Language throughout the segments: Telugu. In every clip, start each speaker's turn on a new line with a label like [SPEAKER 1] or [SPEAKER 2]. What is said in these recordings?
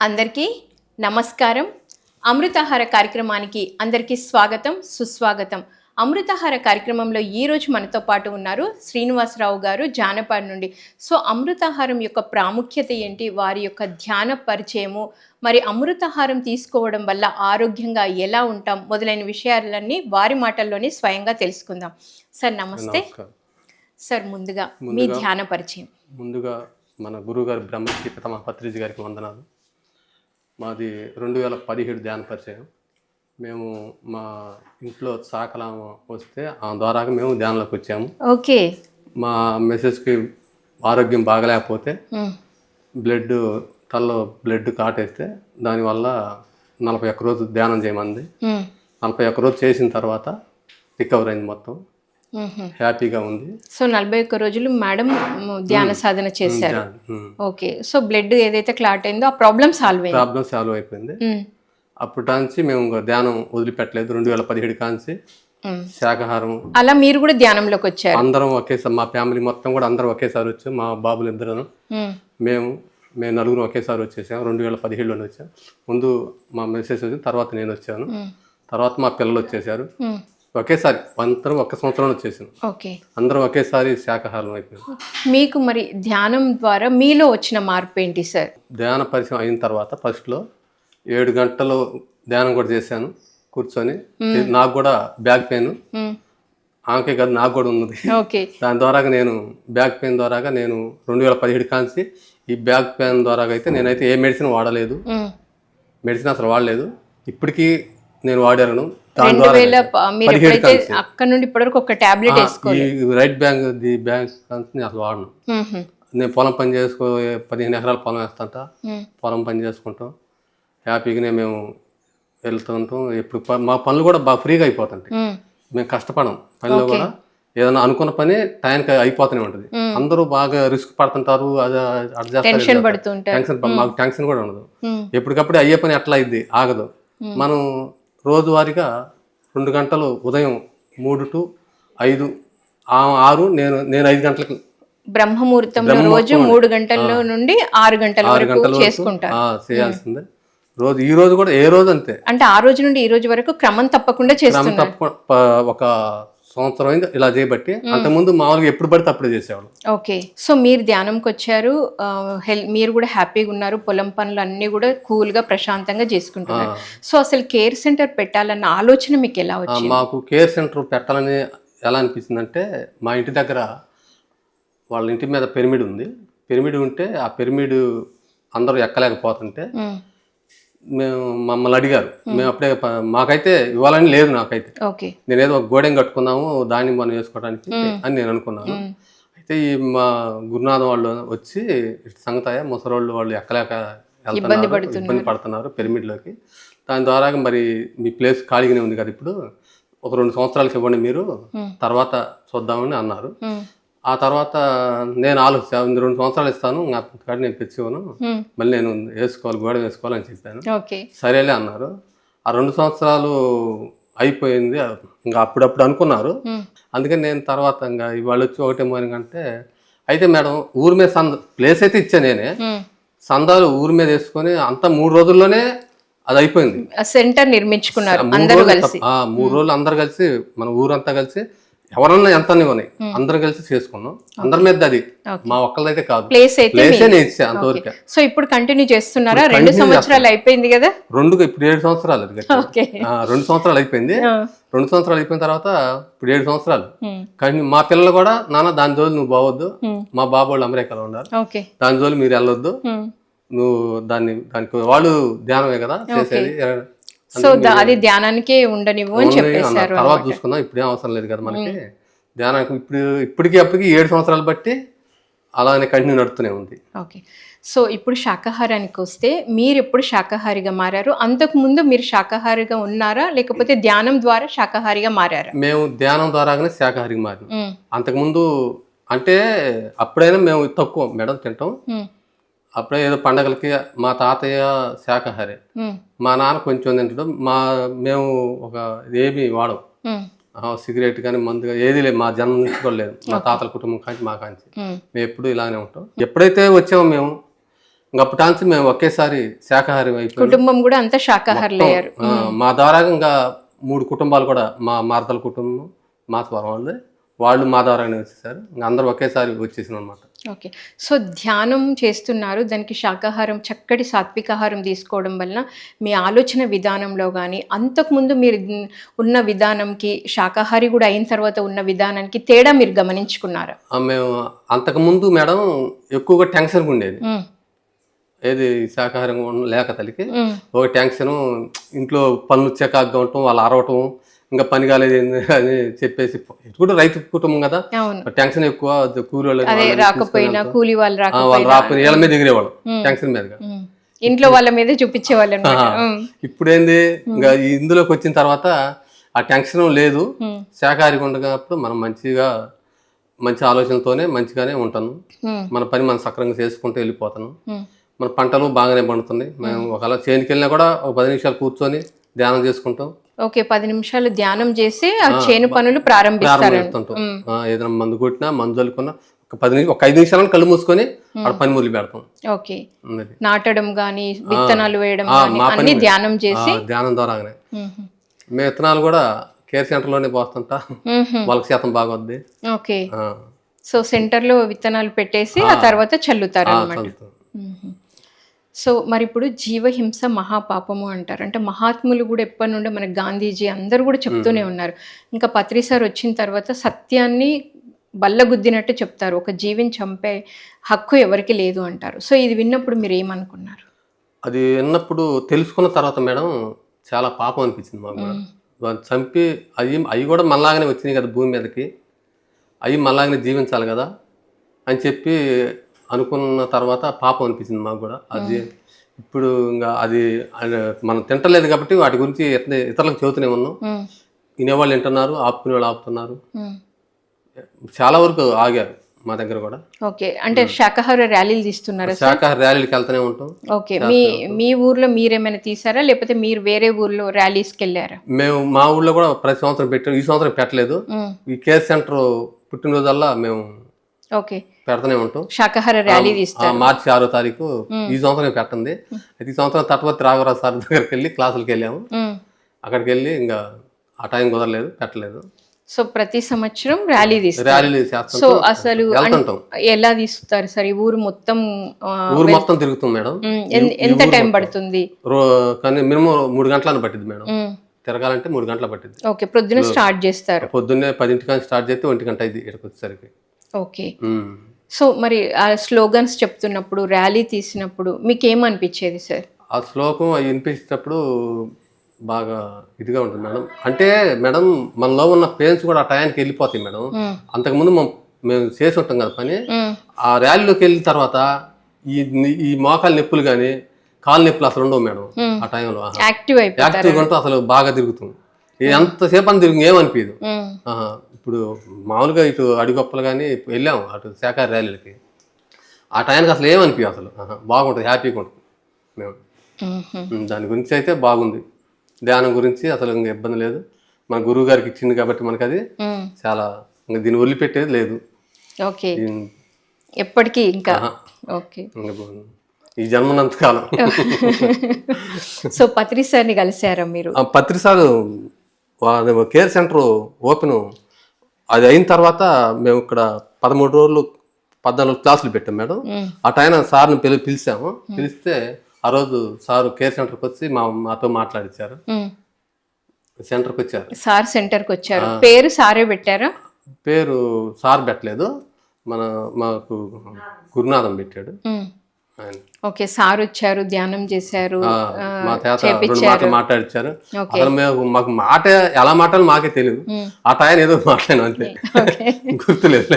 [SPEAKER 1] అందరికీ నమస్కారం. అమృతాహార కార్యక్రమానికి అందరికీ స్వాగతం, సుస్వాగతం. అమృతాహార కార్యక్రమంలో ఈరోజు మనతో పాటు ఉన్నారు శ్రీనివాసరావు గారు జానపాడ్ నుండి. సో అమృతాహారం యొక్క ప్రాముఖ్యత ఏంటి, వారి యొక్క ధ్యాన పరిచయము, మరి అమృతాహారం తీసుకోవడం వల్ల ఆరోగ్యంగా ఎలా ఉంటాం మొదలైన విషయాలన్నీ వారి మాటల్లోనే స్వయంగా తెలుసుకుందాం. సార్ నమస్తే. సార్ ముందుగా మీ ధ్యాన పరిచయం.
[SPEAKER 2] ముందుగా మన గురువుగారు బ్రహ్మశ్రీ పితామహ పత్రిజీ గారికి వందనాలు. మాది 2017 ధ్యాన పరిచయం. మేము మా ఇంట్లో సాకలం వస్తే ఆ ద్వారా మేము ధ్యానంలోకి వచ్చాము.
[SPEAKER 1] ఓకే.
[SPEAKER 2] మా మెసేజ్కి ఆరోగ్యం బాగలేకపోతే తలలో బ్లడ్ కాటేస్తే దానివల్ల 41 రోజు ధ్యానం చేయమంది. 41 రోజు చేసిన తర్వాత రికవర్ అయింది, మొత్తం హ్యాపీగా ఉంది.
[SPEAKER 1] సో 41 రోజులు మేడం ధ్యాన సాధన చేశారు. ఓకే. సో బ్లడ్ ఏదైతే క్లాట్ అయిందో ఆ ప్రాబ్లం సాల్వ్
[SPEAKER 2] అయిపోయింది. అప్పటి నుంచి మేము ధ్యానం వదిలిపెట్టలేదు. 2017 కాంచి శాకాహారం.
[SPEAKER 1] అలా మీరు కూడా ధ్యానంలోకి వచ్చారు?
[SPEAKER 2] అందరం ఒకేసారి, మా ఫ్యామిలీ మొత్తం కూడా అందరం ఒకేసారి వచ్చాం. మా బాబులు ఇద్దరు, మేము నలుగురు ఒకేసారి వచ్చేసాం. 2017లోనే వచ్చాం. ముందు మా మెసేజ్ వచ్చింది, తర్వాత నేను వచ్చాను, తర్వాత మా పిల్లలు వచ్చేసారు. ఒకేసారి అందరం ఒక్క సంవత్సరం వచ్చేసాను.
[SPEAKER 1] ఓకే.
[SPEAKER 2] అందరం ఒకేసారి శాకాహారం అయిపోయింది.
[SPEAKER 1] మీకు మరి ధ్యానం ద్వారా మీలో వచ్చిన మార్పు ఏంటి సార్?
[SPEAKER 2] ధ్యాన పరిచయం అయిన తర్వాత ఫస్ట్లో 7 గంటలు ధ్యానం కూడా చేశాను కూర్చొని. నాకు కూడా బ్యాక్ పెయిన్, ఆమెకే కాదు నాకు కూడా ఉన్నది. దాని ద్వారా నేను బ్యాక్ పెయిన్ ద్వారా నేను 2017 కాంచి ఈ బ్యాక్ పెయిన్ ద్వారా అయితే నేనైతే ఏ మెడిసిన్ వాడలేదు. మెడిసిన్ అసలు వాడలేదు. ఇప్పటికీ నేను వాడాను.
[SPEAKER 1] అక్కడ నుండి ఇప్పటివరకు ఒక టాబ్లెట్
[SPEAKER 2] రైట్ బ్యాంక్ అసలు వాడను. నేను పొలం పని 15 ఎకరాల పొలం వేస్తాంట. పొలం పని చేసుకుంటాం, హ్యాపీగానే మేము వెళ్తుంటాం. ఎప్పుడు మా పనులు కూడా బాగా ఫ్రీగా అయిపోతుంటాయి. మేము కష్టపడం పనిలో కూడా. ఏదైనా అనుకున్న పని టైంకి అయిపోతూనే ఉంటుంది. అందరూ బాగా రిస్క్ పడుతుంటారు,
[SPEAKER 1] టెన్షన్
[SPEAKER 2] మాకు టెన్షన్ కూడా ఉండదు. ఎప్పటికప్పుడు అయ్యే పని ఎట్లా అయింది ఆగదు. మనం రోజువారీగా 2 గంటలు ఉదయం 3 to 5, 6 నేను 5 గంటలకు
[SPEAKER 1] బ్రహ్మముహూర్తం రోజు 3 గంటల నుండి 6 గంటల వరకు చేసుకుంటారు.
[SPEAKER 2] చేయాల్సిందే రోజు. ఈ రోజు కూడా ఏ రోజు అంతే.
[SPEAKER 1] అంటే ఆ రోజు నుండి ఈ రోజు వరకు క్రమం తప్పకుండా చేస్తున్నారు.
[SPEAKER 2] ఒక సంవత్సరం అయింది ఇలా చేయబట్టి. అంతకుముందు మామూలుగా ఎప్పుడు పడితే అప్పుడే చేసేవాళ్ళు.
[SPEAKER 1] ఓకే. సో మీరు ధ్యానంకి వచ్చారు, మీరు కూడా హ్యాపీగా ఉన్నారు, పొలం పనులు అన్నీ కూడా కూల్గా ప్రశాంతంగా చేసుకుంటున్నారు. సో అసలు కేర్ సెంటర్ పెట్టాలన్న ఆలోచన మీకు ఎలా వచ్చింది?
[SPEAKER 2] మాకు కేర్ సెంటర్ పెట్టాలని ఎలా అనిపించిందంటే, మా ఇంటి దగ్గర వాళ్ళ ఇంటి మీద పిరమిడ్ ఉంది. పిరమిడ్ ఉంటే ఆ పిరమిడ్ అందరూ ఎక్కలేకపోతుంటే మమ్మల్ని అడిగారు. మేము అప్పుడే మాకైతే ఇవ్వాలని లేదు, నాకైతే నేనేదో ఒక గోడెం కట్టుకున్నాము దాన్ని మనం వేసుకోవడానికి అని నేను అనుకున్నాను. అయితే ఈ మా గురునాథం వాళ్ళు వచ్చి సంగతాయ ముసలోళ్ళు వాళ్ళు ఎక్కలేక ఇబ్బంది పడుతున్నారు పిరమిడ్లోకి. దాని ద్వారా మరి మీ ప్లేస్ ఖాళీగానే ఉంది కదా, ఇప్పుడు ఒక 2 సంవత్సరాలకి ఇవ్వండి మీరు, తర్వాత చూద్దామని అన్నారు. ఆ తర్వాత నేను ఆలోచించాను, 2 సంవత్సరాలు ఇస్తాను, కాడ నేను తెచ్చివ్వను, మళ్ళీ నేను గోడ వేసుకోవాలని చెప్పాను. సరేలే అన్నారు. ఆ 2 సంవత్సరాలు అయిపోయింది. ఇంకా అప్పుడప్పుడు అనుకున్నారు. అందుకని నేను తర్వాత ఇంకా ఇవాళ వచ్చి 1 మార్నింగ్ అంటే, అయితే మేడం ఊరి మీద ప్లేస్ అయితే ఇచ్చా నేనే, సందాలు ఊరి మీద వేసుకొని అంతా 3 రోజుల్లోనే అది అయిపోయింది.
[SPEAKER 1] సెంటర్ నిర్మించుకున్నారు
[SPEAKER 2] 3 రోజులు అందరు కలిసి, మన ఊరంతా కలిసి ఎవరన్నా ఎంత ఇవ్వని అందరు కలిసి చేసుకున్నాం. అందరి మీద అది మా ఒక్కళ్ళైతే కాదు, ప్లేస్ ఇచ్చా అంతవరకు.
[SPEAKER 1] సో ఇప్పుడు కంటిన్యూ చేస్తున్నారా? 2 సంవత్సరాలు అయిపోయింది కదా.
[SPEAKER 2] ఇప్పుడు 7 సంవత్సరాలు. 2 సంవత్సరాలు అయిపోయింది. 2 సంవత్సరాలు అయిపోయిన తర్వాత ఇప్పుడు 7 సంవత్సరాలు. కానీ మా పిల్లలు కూడా, నాన్న దాని జోలు నువ్వు పోవద్దు, మా బాబు వాళ్ళు అమెరికాలో ఉన్నారు, దాని జోలు మీరు వెళ్ళొద్దు, నువ్వు దానికి వాళ్ళు ధ్యానమే కదా చేసేది,
[SPEAKER 1] సో అది ధ్యానానికే ఉండనివ్వు అని చెప్పేశారు.
[SPEAKER 2] తర్వాత చూసుకుందాం, ఇప్పుడేం అవసరం లేదు కదా మనకి ధ్యానానికి. ఇప్పటికి 7 సంవత్సరాలు బట్టి అలానే కంటిన్యూ నడుతూనే ఉంది.
[SPEAKER 1] ఓకే. సో ఇప్పుడు శాకాహారానికి వస్తే, మీరు ఎప్పుడు శాకాహారిగా మారారు? అంతకు ముందు మీరు శాకాహారిగా ఉన్నారా, లేకపోతే ధ్యానం ద్వారా శాకాహారిగా మారారా?
[SPEAKER 2] మేము ధ్యానం ద్వారానే శాకాహారిగా మారాం. అంతకుముందు అంటే అప్పుడైనా మేము తక్కువ మేడం తింటాం. అప్పుడే ఏదో పండగలకి మా తాతయ్య శాకాహారి, మా నాన్న కొంచెం తింటాడు. మేము ఒక ఏమి వాడం, సిగరెట్ కానీ మందు కానీ ఏది లేదు. మా జన్మ నుంచి కూడా లేదు, మా తాతల కుటుంబం కాంచి మా కాంచి మేము ఎప్పుడు ఇలానే ఉంటాం. ఎప్పుడైతే వచ్చామో మేము అప్పటి నుంచి మేము ఒకేసారి శాకాహారం అయిపోయాం.
[SPEAKER 1] కుటుంబం కూడా అంతా శాకాహారులు అయ్యారు.
[SPEAKER 2] మా ద్వారా ఇంకా 3 కుటుంబాలు కూడా మా మార్తల కుటుంబం మాతవరం వాళ్ళు మా ద్వారానే వచ్చేసారు. ఇంకా అందరూ ఒకేసారి వచ్చేసాం అనమాట.
[SPEAKER 1] ఓకే. సో ధ్యానం చేస్తున్నారు, దానికి శాకాహారం చక్కటి సాత్వికాహారం తీసుకోవడం వలన మీ ఆలోచన విధానంలో కానీ అంతకుముందు మీరు ఉన్న విధానంకి శాకాహారి కూడా అయిన తర్వాత ఉన్న విధానానికి తేడా మీరు గమనించుకున్నారా?
[SPEAKER 2] మేము అంతకుముందు మేడం ఎక్కువగా టెన్షన్గా ఉండేది. ఏది శాకాహారం లేక తల్లికి ఒక టెన్షన్, ఇంట్లో పనులు చికాకుగా ఉండటం, వాళ్ళు అరవటం, ఇంకా పని కాలేదు అని చెప్పేసి. ఇది కూడా రైతు కుటుంబం కదా, టెన్షన్ ఎక్కువ. కూలి వాళ్ళు
[SPEAKER 1] రాకపోయినా కూలి వాళ్ళు
[SPEAKER 2] రాకపోయినా వీళ్ళ మీద ఎగిరేవాళ్ళు టెన్షన్ మీదగా,
[SPEAKER 1] ఇంట్లో వాళ్ళ మీద చూపించేవాళ్ళు.
[SPEAKER 2] ఇప్పుడేంది ఇంకా ఇందులోకి వచ్చిన తర్వాత ఆ టెన్షన్ లేదు. శాకాహారిగా ఉండేటప్పుడు మనం మంచి ఆలోచనతోనే మంచిగానే ఉంటాను. మన పని మనం సక్రంగా చేసుకుంటూ వెళ్ళిపోతాను. మన పంటలు బాగానే పండుతున్నాయి. మేము ఒకవేళ చేనుకి వెళ్ళినా కూడా ఒక 10 నిమిషాలు కూర్చొని ధ్యానం చేసుకుంటాం.
[SPEAKER 1] ఓకే, 10 నిమిషాలు ధ్యానం చేసి ఆ చేను పనులు ప్రారంభిస్తుంటాం.
[SPEAKER 2] ఏదైనా మందు కొట్టినా మందు చల్లుకున్నా ఒక 5 నిమిషాలను కళ్ళు మూసుకొని పని మొదలు పెడతాం.
[SPEAKER 1] ఓకే, నాటడం గానీ విత్తనాలు వేయడం అన్ని ధ్యానం చేసి
[SPEAKER 2] ధ్యానం ద్వారానే. మేము విత్తనాలు కూడా కేర్ సెంటర్ లోనే పోస్తుంటా, వాళ్ళకి శాతం బాగా వద్ది.
[SPEAKER 1] ఓకే, సో సెంటర్ లో విత్తనాలు పెట్టేసి ఆ తర్వాత చల్లుతారు అన్నమాట. సో మరి ఇప్పుడు జీవహింస మహాపాపము అంటారు. అంటే మహాత్ములు కూడా ఎప్పటి నుండో మనకు గాంధీజీ అందరూ కూడా చెప్తూనే ఉన్నారు. ఇంకా పత్రి సార్ వచ్చిన తర్వాత సత్యాన్ని బల్లగుద్దినట్టు చెప్తారు. ఒక జీవిని చంపే హక్కు ఎవరికి లేదు అంటారు. సో ఇది విన్నప్పుడు మీరు ఏమనుకున్నారు?
[SPEAKER 2] అది విన్నప్పుడు తెలుసుకున్న తర్వాత మేడం చాలా పాపం అనిపించింది మాకు కూడా. వాళ్ళు చంపి అవి కూడా మనలాగానే వచ్చినాయి కదా భూమి మీదకి, అవి మనలాగానే జీవించాలి కదా అని చెప్పి అనుకున్న తర్వాత పాపం అనిపించింది మాకు కూడా. అది ఇప్పుడు ఇంకా అది మనం తింటలేదు కాబట్టి వాటి గురించి ఇతరులకు చెబుతూనే ఉన్నాం. వినేవాళ్ళు వింటున్నారు, ఆపుకునే వాళ్ళు ఆపుతున్నారు. చాలా వరకు ఆగారు మా దగ్గర కూడా.
[SPEAKER 1] ఓకే, అంటే శాకాహార ర్యాలీలు తీస్తున్నారు?
[SPEAKER 2] శాకాహార ర్యాలీకి వెళ్తూనే ఉంటాం.
[SPEAKER 1] ఓకే, మీ ఊర్లో మీరేమైనా తీసారా లేకపోతే మీరు వేరే ఊర్లో ర్యాలీస్కి వెళ్ళారా?
[SPEAKER 2] మేము మా ఊర్లో కూడా ప్రతి సంవత్సరం పెట్టాం. ఈ సంవత్సరం పెట్టలేదు. ఈ కేర్ సెంటర్ పుట్టినరోజల్లా మేము
[SPEAKER 1] ఓకే
[SPEAKER 2] పెడతానే ఉంటాం.
[SPEAKER 1] శాకాహార ర్యాలీ తీస్తారు.
[SPEAKER 2] మార్చి 6వ తారీఖు ఈ సంవత్సరం పెట్టండి. అయితే ఈ సంవత్సరం తటవర్తి రాఘవరావు సార్ దగ్గరికి వెళ్ళి క్లాసులకు వెళ్ళాము. అక్కడికి వెళ్ళి ఇంకా ఆ టైం కుదరలేదు, పెట్టలేదు.
[SPEAKER 1] సో ప్రతి సంవత్సరం ర్యాలీ తీస్తారు.
[SPEAKER 2] ర్యాలీలు చేస్తాం.
[SPEAKER 1] సో అసలు ఎలా తీస్తారు సార్? ఈ ఊరు మొత్తం
[SPEAKER 2] తిరుగుతాం మేడం.
[SPEAKER 1] ఎంత టైం పడుతుంది?
[SPEAKER 2] కానీ మినిమం 3 గంటలను పట్టింది మేడం. తిరగాలంటే 3 గంటల పట్టింది.
[SPEAKER 1] ఓకే, పొద్దున్న స్టార్ట్ చేస్తారు.
[SPEAKER 2] పొద్దున్నే 10 కానీ స్టార్ట్ చేస్తే 1 గంట అయింది ఇక్కడికి వచ్చేసరికి.
[SPEAKER 1] ఓకే, సో మరి ఆ స్లోగన్స్ చెప్తున్నప్పుడు ర్యాలీ తీసినప్పుడు మీకు ఏమనిపించేది సార్?
[SPEAKER 2] ఆ శ్లోకం అవి వినిపించేటప్పుడు బాగా ఇదిగా ఉంటుంది మేడం. అంటే మేడం మనలో ఉన్న పెయిన్స్ కూడా ఆ టయానికి వెళ్ళిపోతాయి మేడం. అంతకుముందు మేము చేసి ఉంటాం కదా పని. ఆ ర్యాలీలోకి వెళ్ళిన తర్వాత ఈ మోకాలు నొప్పులు కానీ కాలు నొప్పులు అసలు ఉండవు మేడం. ఆ టైంలో యాక్టివ్గా ఉంటూ అసలు బాగా తిరుగుతుంది. ఎంతసేపు అని తిరిగి ఏమనిపించదు. ఇప్పుడు మామూలుగా ఇటు అడిగొప్పలు కానీ వెళ్ళాము అటు శాఖాహార ర్యాలీలకి, ఆ టైంకి అసలు ఏమనిపించదు. అసలు బాగుంటుంది, హ్యాపీగా ఉంటుంది. మేము దాని గురించి అయితే బాగుంది. ధ్యానం గురించి అసలు ఇంకా ఇబ్బంది లేదు. మన గురువు గారికి ఇచ్చింది కాబట్టి మనకు అది చాలా ఇంకా దీన్ని వదిలిపెట్టేది లేదు.
[SPEAKER 1] ఓకే, ఎప్పటికీ ఇంకా ఓకే
[SPEAKER 2] ఈ జన్మనంత కాలం.
[SPEAKER 1] సో పత్రి సార్ని కలిసారా మీరు?
[SPEAKER 2] పత్రి సార్ కేర్ సెంటర్ ఓపెన్ అది అయిన తర్వాత మేము ఇక్కడ 13 రోజులు 14 క్లాసులు పెట్టాం మేడం. ఆ టైం సార్ని పిలిచాము. పిలిస్తే ఆ రోజు సార్ కేర్ సెంటర్కి వచ్చి మాతో మాట్లాడించారు. సెంటర్కి వచ్చారు.
[SPEAKER 1] సార్ సెంటర్కి వచ్చారు. పేరు సారే పెట్టారా?
[SPEAKER 2] పేరు సార్ పెట్టలేదు, మాకు గురునాథం పెట్టాడు.
[SPEAKER 1] ఓకే, సార్ వచ్చారు, ధ్యానం చేశారు,
[SPEAKER 2] మా తాత 2 మాటలు మాట్లాడిచ్చారు. అసలు మాకు మాట ఎలా మాట్లాడాలి మాకే తెలియదు. ఆ టైం ఏదో మాట్లాడాను అంతే, గుర్తులేదు.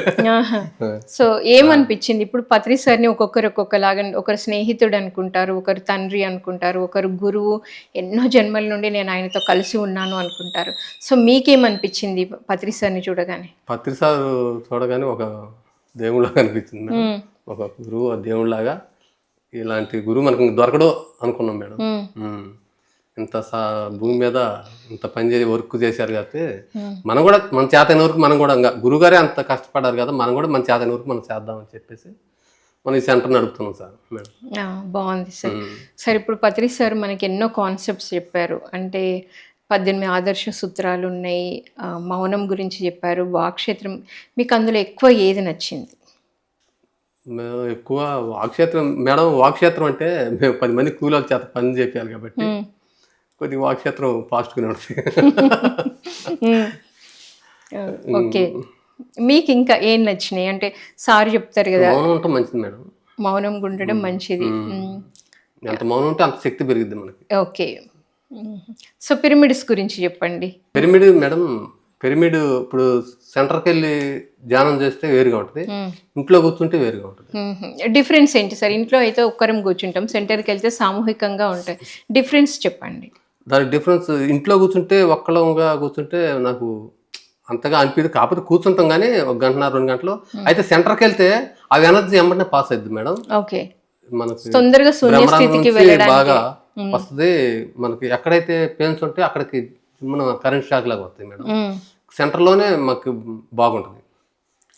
[SPEAKER 1] సో ఏమనిపించింది? ఇప్పుడు పత్రి సార్ని ఒక్కొక్కలాగా, ఒకరు స్నేహితుడు అనుకుంటారు, ఒకరు తండ్రి అనుకుంటారు, ఒకరు గురువు, ఎన్నో జన్మల నుండి నేను ఆయనతో కలిసి ఉన్నాను అనుకుంటారు. సో మీకేమనిపించింది పత్రి సార్ని చూడగానే?
[SPEAKER 2] పత్రి సార్ చూడగానే ఒక దేవుళ్ళగా అనిపించింది. ఒక గురువు, దేవుళ్ళలాగా. ఇలాంటి గురువు మనకు దొరకడు అనుకున్నాం మేడం. ఇంత భూమి మీద ఇంత పని చేసి వర్క్ చేశారు కాబట్టి మనం కూడా మన చేతైన వరకు మనం కూడా గురువుగారే అంత కష్టపడ్డారు కదా, మనం కూడా మన చేతైన వరకు మనం చేద్దామని చెప్పేసి మనం ఈ సెంటర్ నడుపుతున్నాం సార్ మేడం.
[SPEAKER 1] బాగుంది సార్. సార్ ఇప్పుడు పత్రి సార్ మనకి ఎన్నో కాన్సెప్ట్స్ చెప్పారు. అంటే 18 ఆదర్శ సూత్రాలు ఉన్నాయి, మౌనం గురించి చెప్పారు, వాక్క్షేత్రం. మీకు అందులో ఎక్కువ ఏది నచ్చింది?
[SPEAKER 2] మేము ఎక్కువ వాక్క్షేత్రం మేడం. వాక్క్షేత్రం అంటే మేము 10 మంది కూలీల చేత పని చేయాలి కాబట్టి కొద్దిగా వాక్క్షేత్రం ఫాస్ట్గానే ఉంటుంది.
[SPEAKER 1] ఓకే, మీకు ఇంకా ఏం నచ్చినాయి? అంటే సార్ చెప్తారు కదా,
[SPEAKER 2] మౌనం ఉంటే మంచిది మేడం.
[SPEAKER 1] మౌనం ఉండడం మంచిది.
[SPEAKER 2] ఎంత మౌనం ఉంటే అంత శక్తి పెరిగిద్ది మనకి.
[SPEAKER 1] ఓకే, సో పిరమిడ్స్ గురించి చెప్పండి.
[SPEAKER 2] పిరమిడ్ మేడం, పిరమిడ్ ఇప్పుడు సెంటర్కి వెళ్ళి ధ్యానం చేస్తే వేరుగా ఉంటుంది, ఇంట్లో కూర్చుంటే వేరుగా ఉంటుంది.
[SPEAKER 1] డిఫరెన్స్ ఏంటి సార్? ఇంట్లో అయితే ఒక్కరం కూర్చుంటాం, సెంటర్కి వెళ్తే సామూహికంగా ఉంటాయి. డిఫరెన్స్ చెప్పండి.
[SPEAKER 2] దాని డిఫరెన్స్, ఇంట్లో కూర్చుంటే ఒక్కళ్ళంగా కూర్చుంటే నాకు అంతగా అనిపించదు, కాకపోతే కూర్చుంటాం కానీ 1 గంట 2 గంటలు. అయితే సెంటర్కి వెళ్తే ఆ ఎనర్జీ వెంటనే పాస్ అవుతుంది మేడం.
[SPEAKER 1] ఓకే,
[SPEAKER 2] మనకి
[SPEAKER 1] తొందరగా శూన్య స్థితికి వెళ్ళడానికి
[SPEAKER 2] బాగా వస్తుంది. మనకి ఎక్కడైతే పెయిన్స్ ఉంటే అక్కడికి మన కరెంట్ షాక్ లాగా వస్తాయి మేడం. సెంటర్లోనే మాకు బాగుంటుంది,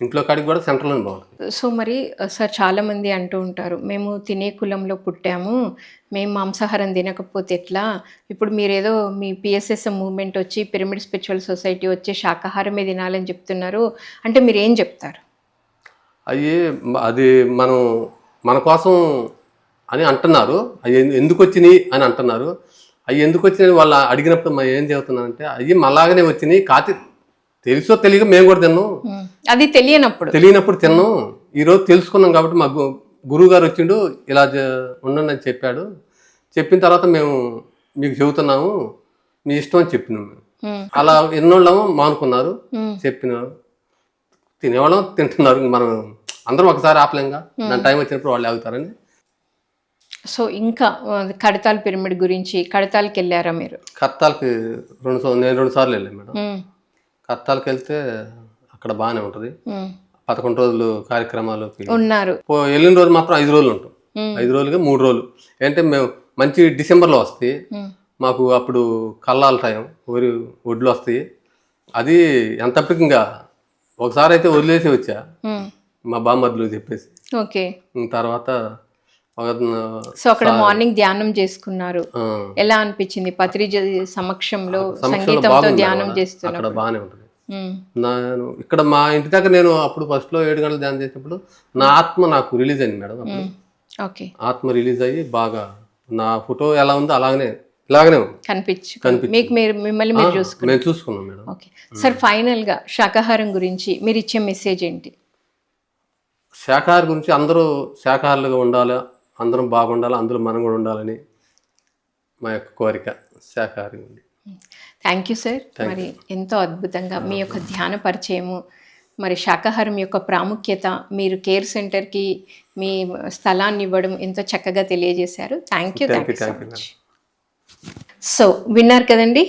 [SPEAKER 2] ఇంట్లో కాడికి కూడా సెంటర్లోనే బాగుంటుంది.
[SPEAKER 1] సో మరి సార్ చాలామంది అంటూ ఉంటారు, మేము తినే కులంలో పుట్టాము, మేము మాంసాహారం తినకపోతే ఎట్లా? ఇప్పుడు మీరేదో మీ పిఎస్ఎస్ఎం మూవ్మెంట్ వచ్చి పిరమిడ్ స్పిరిచువల్ సొసైటీ వచ్చి శాకాహారమే తినాలని చెప్తున్నారు, అంటే మీరు ఏం చెప్తారు?
[SPEAKER 2] అది మనం మన కోసం అని అంటున్నారు. అవి ఎందుకు వచ్చినాయి అని అంటున్నారు. అవి ఎందుకు వచ్చినాయి వాళ్ళు అడిగినప్పుడు మనం ఏం చెబుతున్నానంటే, అవి మళ్ళాగానే వచ్చినాయి, కాతి తెలుసో తెలియక మేము కూడా తిన్నాం.
[SPEAKER 1] అది తెలియనప్పుడు
[SPEAKER 2] తిన్నాం. ఈరోజు తెలుసుకున్నాం కాబట్టి మా గురువు గారు వచ్చిండు, ఇలా ఉండండి అని చెప్పాడు. చెప్పిన తర్వాత మేము మీకు చెబుతున్నాము, మీ ఇష్టం అని చెప్పినాం. మేము అలా ఎన్నోళ్ళము మానుకున్నారు, చెప్పినారు, తినేవాళ్ళం తింటున్నారు. మనం అందరం ఒకసారి ఆపలేంగా, దాని టైం వచ్చినప్పుడు వాళ్ళు ఆగుతారని.
[SPEAKER 1] సో ఇంకా కడతాల్ పిరమిడ్ గురించి, కడతాల్కి వెళ్ళారా మీరు?
[SPEAKER 2] కడతాల్కి నేను 2 సార్లు వెళ్ళాను మేడం. కడతాల్కి వెళ్తే అక్కడ బాగానే ఉంటుంది. 11 రోజులు కార్యక్రమాలు
[SPEAKER 1] ఉన్నారు.
[SPEAKER 2] వెళ్ళిన రోజు మాత్రం 5 రోజులు ఉంటాం. 5 రోజులుగా 3 రోజులు. ఏంటంటే మేము మంచి డిసెంబర్లో వస్తాయి మాకు, అప్పుడు కల్లాల టైం, ఒడ్లు వస్తాయి. అది ఎంతప్పటికి ఇంకా ఒకసారి అయితే వదిలేసి వచ్చా మా బామ్మర్దులు చెప్పేసి.
[SPEAKER 1] ఓకే,
[SPEAKER 2] తర్వాత
[SPEAKER 1] సో అక్కడ మార్నింగ్ ధ్యానం చేసుకున్నారు, ఎలా అనిపించింది? పత్రి సమక్షంలో సంగీతంతో ధ్యానం చేస్తున్నారు.
[SPEAKER 2] అక్కడ బాగానే ఉంటుంది. నేను ఇక్కడ మా ఇంటి దగ్గర నేను అప్పుడు ఫస్ట్ లో 7 గంటలు ధ్యానం చేసినప్పుడు నా ఆత్మ నాకు రిలీజ్ అయింది మేడం.
[SPEAKER 1] ఓకే,
[SPEAKER 2] ఆత్మ రిలీజ్ అయ్యి బాగా నా ఫోటో ఎలా ఉందో ఇలాగనే
[SPEAKER 1] మిమ్మల్ని మీరు చూసుకున్నారు.
[SPEAKER 2] మేము చూసుకున్నాం మేడం.
[SPEAKER 1] ఓకే సార్, ఫైనల్ గా శాకాహారం గురించి మీరు ఇచ్చే మెసేజ్ ఏంటి?
[SPEAKER 2] శాకాహార గురించి అందరూ శాకాహారులుగా ఉండాలి, అందరం బాగుండాలి, అందులో మనం కూడా ఉండాలని మా యొక్క కోరిక. శాకాహారం.
[SPEAKER 1] Thank you sir. మరి ఎంతో అద్భుతంగా మీ యొక్క ధ్యాన పరిచయము, మరి శాకాహారం యొక్క ప్రాముఖ్యత, మీరు కేర్ సెంటర్కి మీ స్థలాన్ని ఇవ్వడం ఎంతో చక్కగా తెలియజేశారు. Thank you so much. So విన్నారు కదండి,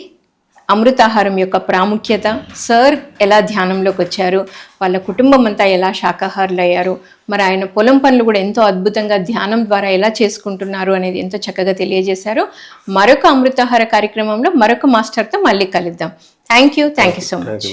[SPEAKER 1] అమృతాహారం యొక్క ప్రాముఖ్యత, సార్ ఎలా ధ్యానంలోకి వచ్చారు, వాళ్ళ కుటుంబం అంతా ఎలా శాకాహారులు అయ్యారు, మరి ఆయన పొలం పనులు కూడా ఎంతో అద్భుతంగా ధ్యానం ద్వారా ఎలా చేసుకుంటున్నారు అనేది ఎంతో చక్కగా తెలియజేశారు. మరొక అమృతాహార కార్యక్రమంలో మరొక మాస్టర్తో మళ్ళీ కలుద్దాం. Thank you so much.